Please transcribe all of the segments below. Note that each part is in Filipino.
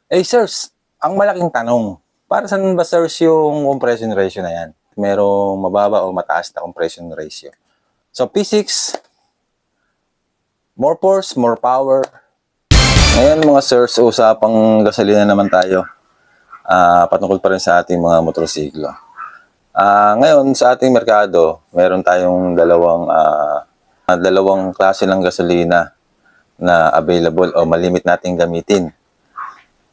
Sirs, ang malaking tanong, para saan ba sirs yung compression ratio na yan? Merong mababa o mataas na compression ratio. So P6, more force, more power. Ngayon mga sirs, usapang gasolina naman tayo. Patungkol pa rin sa ating mga motorsiklo. Ngayon sa ating merkado, meron tayong dalawang klase ng gasolina na available o malimit nating gamitin.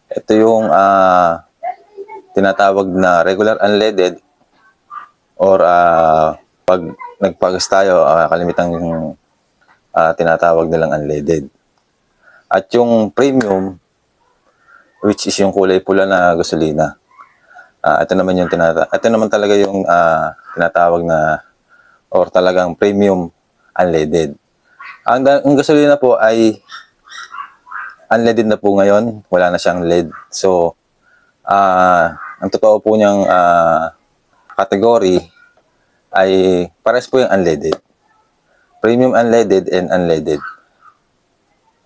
Ito yung tinatawag na regular unleaded or pag nagpagas tayo, kalimitang tinatawag nilang unleaded. At yung premium, which is yung kulay pula na gasolina. Ito naman talaga yung tinatawag na or talagang premium unleaded. Ang gasolina po ay unleaded na po ngayon, wala na siyang lead. So, ang totoo po niyang category ay pares po yung unleaded. Premium unleaded and unleaded.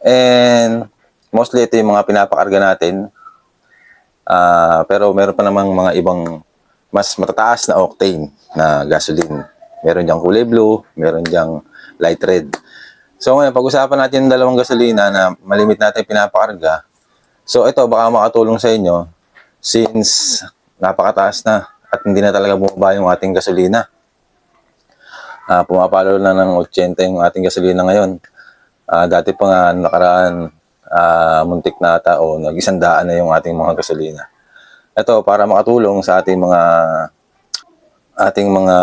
And mostly ito yung mga pinapakarga natin. Pero meron pa namang mga ibang mas matataas na octane na gasoline. Meron diyang kulay blue, meron diyang light red. So ngayon, pag-usapan natin yung dalawang gasolina na malimit natin pinapakarga. So ito, baka makatulong sa inyo since napakataas na at hindi na talaga bumaba yung ating gasolina. Pumapalo na ng 80 yung ating gasolina ngayon. Dati pa nga nakaraan, muntik na ata o nag-100 na yung ating mga gasolina. Ito, para makatulong sa ating mga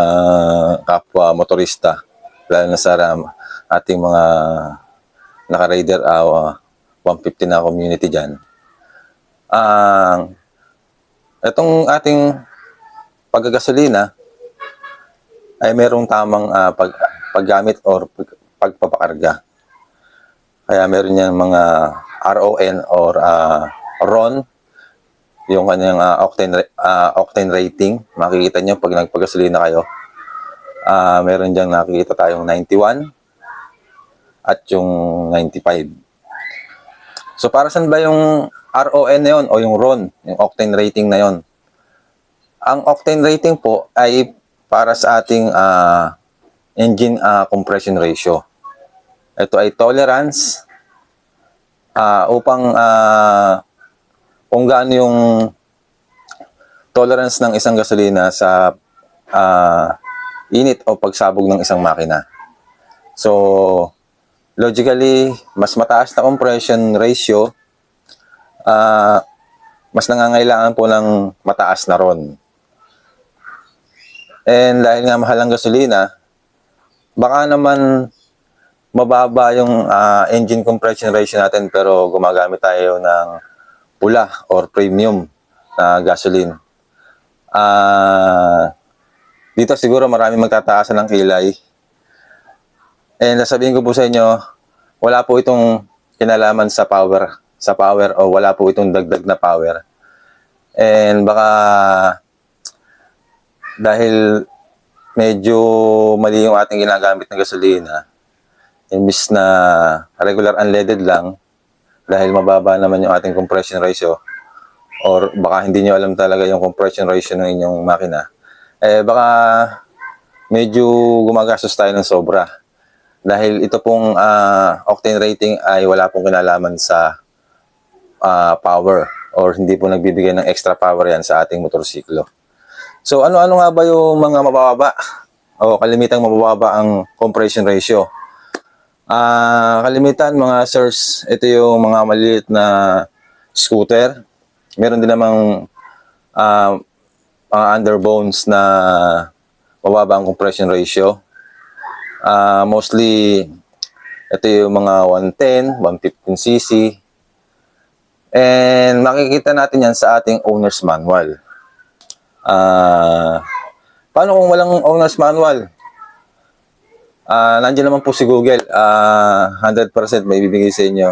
kapwa motorista, lalo na sa ating mga naka-rider 150 na community dyan. Itong ating paggagasolina ay merong tamang paggamit or pagpapakarga. Kaya meron yan mga RON or RON, yung kanyang octane rating. Makikita nyo pag nagpagasolina kayo. Meron dyan nakikita tayong 91 at yung 95. So para saan ba yung RON na yun o yung RON, yung octane rating na yun? Ang octane rating po ay para sa ating engine compression ratio. Ito ay tolerance upang kung gaano yung tolerance ng isang gasolina sa init o pagsabog ng isang makina. So, logically, mas mataas na compression ratio, mas nangangailangan po ng mataas na RON. And dahil nga mahal ang gasolina, baka naman mababa yung engine compression ratio natin pero gumagamit tayo ng pula or premium na gasoline. Dito siguro marami magtataasan ng kilay. And sasabihin ko po sa inyo, wala po itong kinalaman sa power o wala po itong dagdag na power. And baka dahil medyo mali yung ating ginagamit na gasolina, imbis na regular unleaded lang, dahil mababa naman yung ating compression ratio, or baka hindi nyo alam talaga yung compression ratio ng inyong makina, baka medyo gumagastos tayo ng sobra. Dahil ito pong octane rating ay wala pong kinalaman sa power, or hindi po nagbibigay ng extra power yan sa ating motorsiklo. So ano-ano nga ba yung mga mababa o kalimitang mababa ang compression ratio? Kalimitan mga sirs, ito yung mga maliit na scooter. Meron din namang mga underbones na mababa ang compression ratio. Mostly, ito yung mga 110, 115cc. And makikita natin yan sa ating owner's manual. Paano kung walang owner's manual? Nandiyan naman po si Google, 100% may bibigay sa inyo.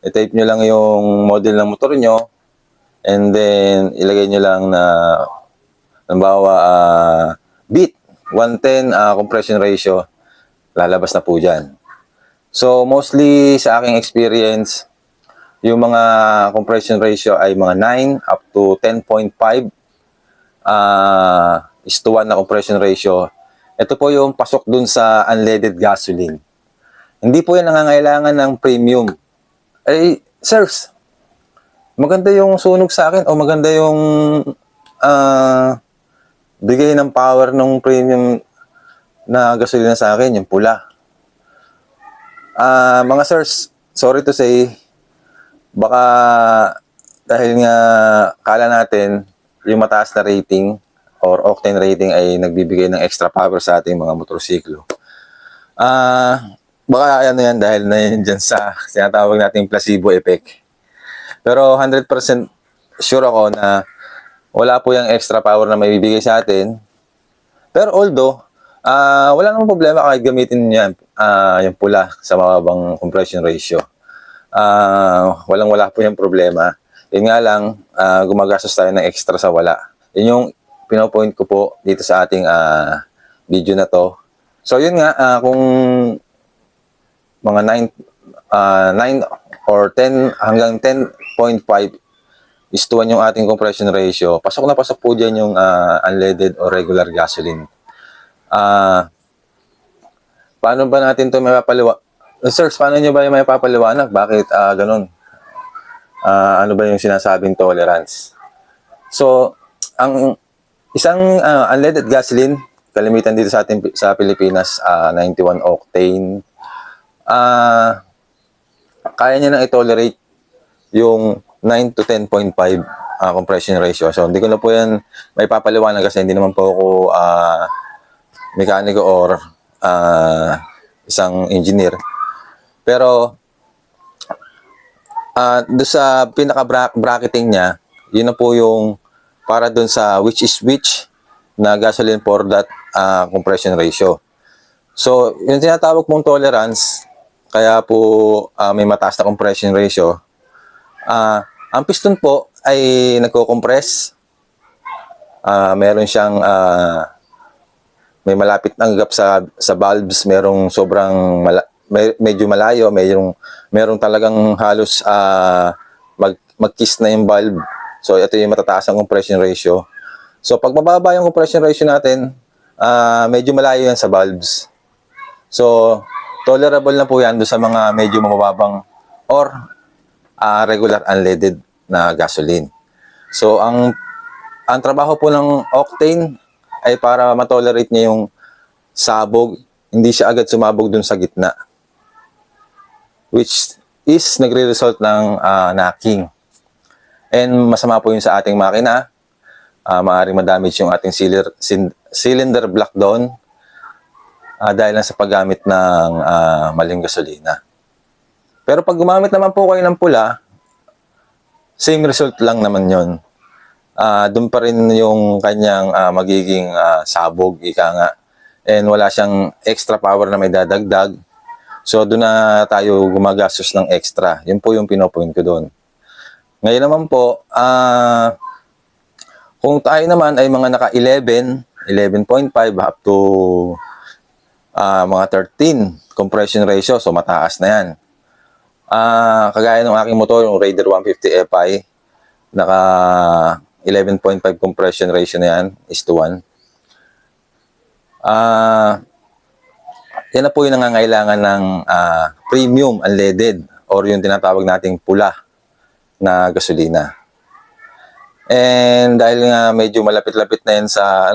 I-type nyo lang yung model ng motor nyo and then ilagay nyo lang na halimbawa beat 110 compression ratio, lalabas na po dyan. So mostly sa aking experience, yung mga compression ratio ay mga 9 up to 10.5 is to 1 na compression ratio. Ito po yung pasok dun sa unleaded gasoline. Hindi po yan nangangailangan ng premium. Eh, sirs, maganda yung sunog sa akin o maganda yung bigay ng power ng premium na gasolina sa akin, yung pula. Mga sirs, sorry to say, baka dahil nga kala natin yung mataas na rating or octane rating ay nagbibigay ng extra power sa ating mga motorsiklo. Baka ano yan dahil na yan dyan sa sinatawag nating placebo effect. Pero 100% sure ako na wala po yung extra power na may bibigay sa atin. Pero although, wala namang problema kahit gamitin niya yung pula sa mababang compression ratio. Wala po yung problema. Yun nga lang, gumagastos tayo ng extra sa wala. Yun yung pinopoint ko po dito sa ating video na to. So yun nga, kung mga 9 or 10 hanggang 10.5 is to 1 yung ating compression ratio, pasok na pasok po dyan yung unleaded or regular gasoline. Paano ba natin ito may papaliwanag? Sirs, paano nyo ba yung may papaliwanag? Bakit ganun? Ano ba yung sinasabing tolerance? So, ang isang unleaded gasoline, kalimitan dito sa ating sa Pilipinas, 91 octane, kaya niya nang i-tolerate yung 9 to 10.5 compression ratio. So, hindi ko na po yan may papaliwanag kasi hindi naman po ako mekaniko or isang engineer. Pero, doon sa pinaka-bracketing niya, yun na po yung para doon sa which is which na gasoline for that compression ratio. So, yung tinatawag mong tolerance, kaya po may mataas na compression ratio, ang piston po ay nagko-compress. Meron siyang may malapit ng gap sa valves, merong sobrang medyo malayo, merong talagang halos mag-kiss na yung valve. So ito yung matataas ang compression ratio. So pag mababa yung compression ratio natin, medyo malayo yan sa valves. So tolerable na po yan doon sa mga medyo mababang or regular unleaded na gasoline. So ang trabaho po ng octane ay para matolerate niya yung sabog, hindi siya agad sumabog dun sa gitna, which is nagre-result ng knocking. And masama po yun sa ating makina. Maaaring madamage yung ating cylinder block doon dahil lang sa paggamit ng maling gasolina. Pero pag gumamit naman po kayo ng pula, same result lang naman yun. Doon pa rin yung kanyang magiging sabog, ika nga. And wala siyang extra power na may dadagdag. So, doon na tayo gumagastos ng extra. Yun po yung pinopoint ko doon. Ngayon naman po, kung tayo naman ay mga naka 11, 11.5 up to mga 13 compression ratio, so mataas na yan. Kagaya ng aking motor, yung Raider 150 Fi, naka 11.5 compression ratio na yan, is to 1. Yan na po yung nangangailangan ng premium unleaded or yung tinatawag nating pula na gasolina. And dahil nga medyo malapit-lapit na yan sa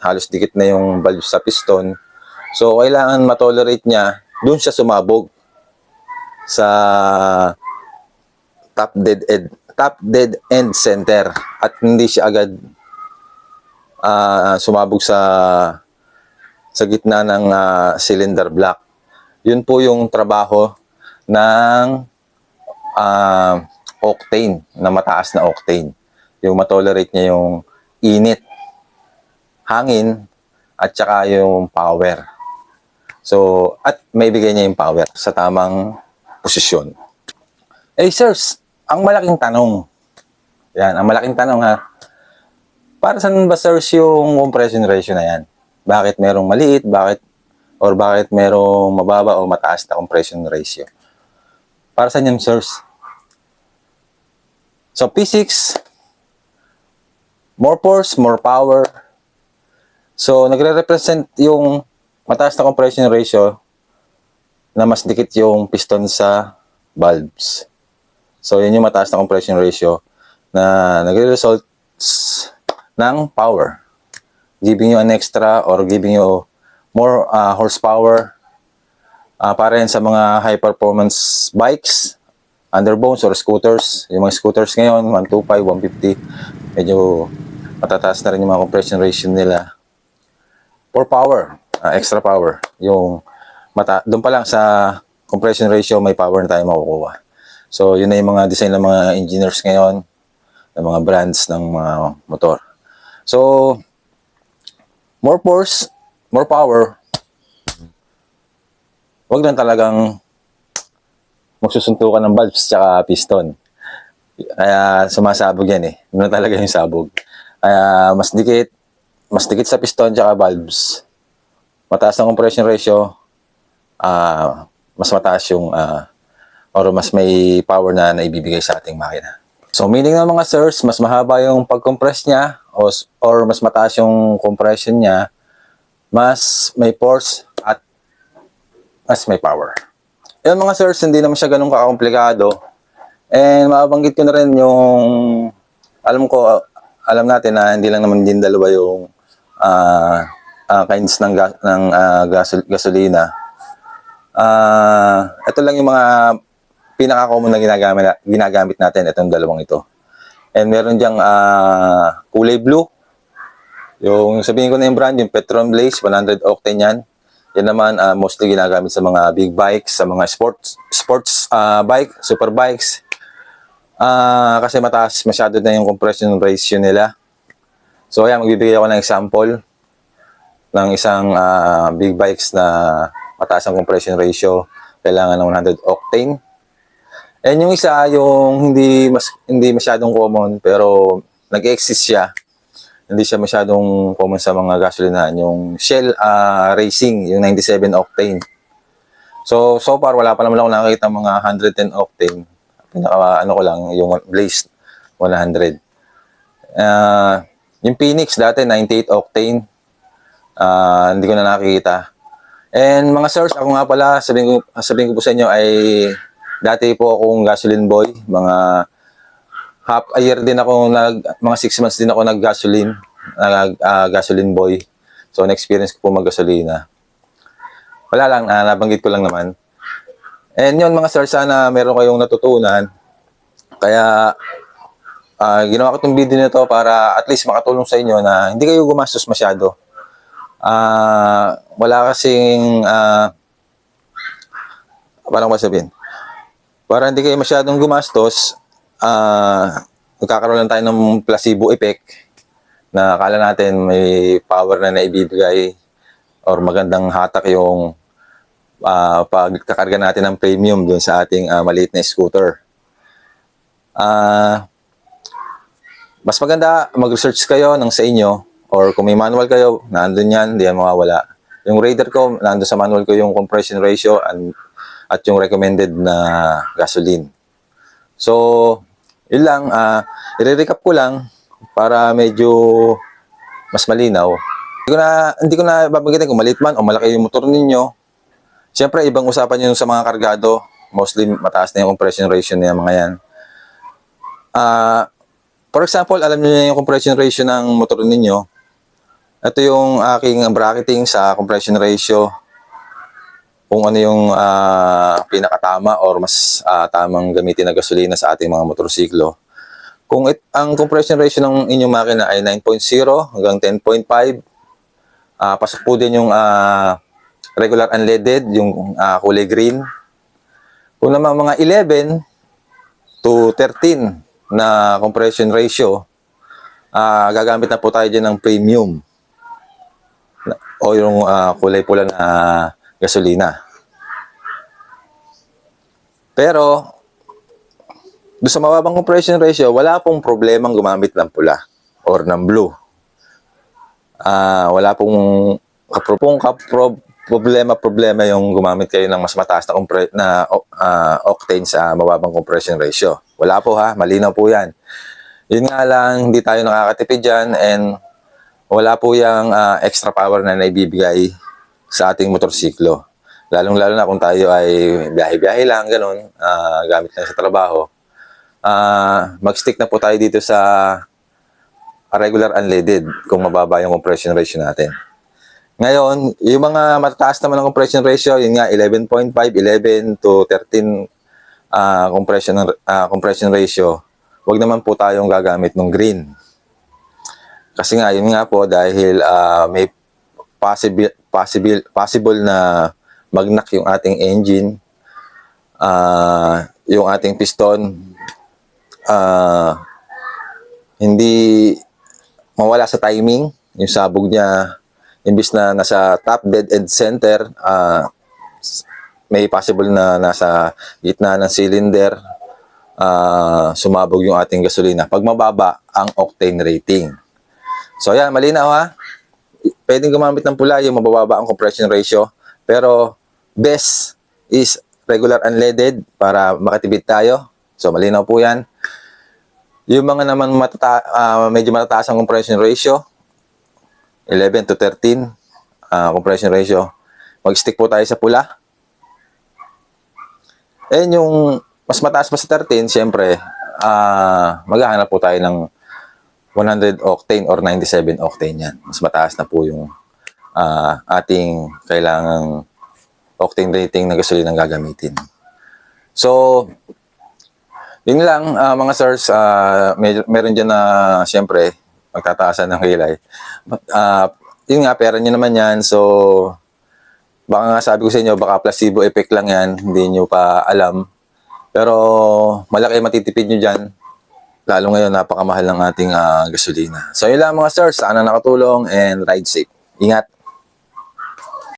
halos dikit na yung valve sa piston, so kailangan matolerate niya, doon siya sumabog sa top dead end center at hindi siya agad sumabog sa gitna ng cylinder block. Yun po yung trabaho ng octane, na mataas na octane. Yung matolerate niya yung init, hangin, at saka yung power. So, at may bigay niya yung power sa tamang posisyon. Eh, sirs, ang malaking tanong. Yan, ang malaking tanong ha. Para saan ba, sirs, yung compression ratio na yan? Bakit merong maliit? Bakit merong mababa o mataas na compression ratio? Para saan yan, sirs? So P6, more force, more power. So nagre-represent yung mataas na compression ratio na mas dikit yung piston sa valves. So yun yung mataas na compression ratio na nagre-result ng power, giving you an extra or giving you more horsepower para yan sa mga high performance bikes, underbones or scooters. Yung mga scooters ngayon 125, 150, medyo matataas na rin yung mga compression ratio nila for power, extra power. Yung doon pa lang sa compression ratio may power na tayo makukuha. So yun na yung mga design ng mga engineers ngayon, ng mga brands ng mga motor. So more force, more power. Huwag lang talagang magsusuntukan ng valves tsaka piston. Kaya sumasabog yan eh. Yun na talaga yung sabog. Kaya mas dikit sa piston tsaka valves. Mataas ang compression ratio, mas mataas yung or mas may power na naibibigay sa ating makina. So meaning ng mga sirs, mas mahaba yung pag-compress niya or mas mataas yung compression niya, mas may force at mas may power. Yung mga sirs, hindi naman siya ganun kakomplikado. And mabanggit ko na rin yung alam natin na hindi lang naman din dalawa yung kinds ng gasolina. Ito lang yung mga pinaka-common na ginagamit natin, itong dalawang ito. And meron diyang kulay blue. Yung sabihin ko na yung brand, yung Petron Blaze, 100 octane yan. Yan naman mostly ginagamit sa mga big bikes, sa mga sports bike, super bikes. Kasi mataas masyado na yung compression ratio nila. So ayan, magbibigay ako ng example ng isang big bikes na mataas ang compression ratio, kailangan ng 100 octane. And yung isa, yung hindi masyadong common pero nag-exist siya. Hindi siya masyadong common sa mga gasolinahan, yung Shell Racing, yung 97 octane. So far wala pa naman ako nakikita mga 110 octane. Pinaka ko lang yung Blaze 100. Yung Phoenix dati 98 octane. Hindi ko na nakikita. And mga sirs, ako nga pala, sabihin ko po sa inyo ay dati po akong gasoline boy. Mga half a year din ako, mga 6 months din ako gasoline boy. So, na-experience ko po mag-gasolina. Wala lang, nabanggit ko lang naman. And yun mga sirs, sana meron kayong natutunan. Kaya, ginawa ko itong video nito para at least makatulong sa inyo na hindi kayo gumastos masyado. Wala kasing paano ba sabihin? Para hindi kayo masyadong gumastos, magkakaroon lang tayo ng placebo effect na akala natin may power na naibibigay or magandang hatak yung pagkakarga natin ng premium dun sa ating maliit na scooter. Mas maganda mag-research kayo ng sa inyo or kung may manual kayo, nandun yan, hindi yan mawawala. Yung Raider ko, nandun sa manual ko yung compression ratio at yung recommended na gasoline. So, yun lang. I-recap ko lang para medyo mas malinaw. Hindi ko na babanggitin kung maliit man o malaki yung motor ninyo. Siyempre, ibang usapan yun sa mga kargado. Mostly, mataas na yung compression ratio niya mga yan. For example, alam niyo na yung compression ratio ng motor ninyo. Ito yung aking bracketing sa compression ratio. Kung ano yung pinakatama or mas tamang gamitin na gasolina sa ating mga motorsiklo. Kung ang compression ratio ng inyong makina ay 9.0 hanggang 10.5, pasok po din yung regular unleaded, yung kulay green. Kung naman mga 11 to 13 na compression ratio, gagamit na po tayo dyan ng premium o yung kulay pula na gasolina. Pero doon sa mababang compression ratio, wala pong problemang gumamit ng pula or ng blue. Wala pong problema yung gumamit kayo ng mas mataas na octane sa mababang compression ratio. Wala po ha, malinaw po yan. Yun nga lang, hindi tayo nakakatipid dyan and wala po yung extra power na naibibigay sa ating motorsiklo. Lalong-lalo na kung tayo ay biyahe-biyahe lang, ganun, gamit lang sa trabaho. Mag-stick na po tayo dito sa regular unleaded kung mababa yung compression ratio natin. Ngayon, yung mga matataas naman ng compression ratio, yun nga 11.5, 11 to 13 compression ratio, wag naman po tayong gagamit ng green. Kasi nga, yun nga po, dahil may possible na mag-knock yung ating engine, yung ating piston, hindi mawala sa timing, yung sabog niya, imbis na nasa top dead end center, may possible na nasa gitna ng cylinder, sumabog yung ating gasolina pag mababa ang octane rating. So yan, malinaw ha. Pwedeng gumamit ng pula yung mabababa ang compression ratio, pero best is regular unleaded para makatipid tayo. So malinaw po yan. Yung mga naman medyo matataas ang compression ratio, 11 to 13 compression ratio, mag-stick po tayo sa pula. And yung mas mataas pa sa 13, syempre, maghahanap po tayo ng 100 octane or 97 octane yan. Mas mataas na po yung ating kailangang octane rating na gasolina ang gagamitin. So, yun lang mga sirs, meron dyan na syempre, magtataasan ng kilay. Yun nga, pera nyo naman yan. So, baka nga sabi ko sa inyo, baka placebo effect lang yan. Hindi nyo pa alam. Pero, malaki matitipid nyo dyan. Lalo ngayon, napakamahal ng ating gasolina. So, yun lang mga sirs. Sana nakatulong and ride safe. Ingat!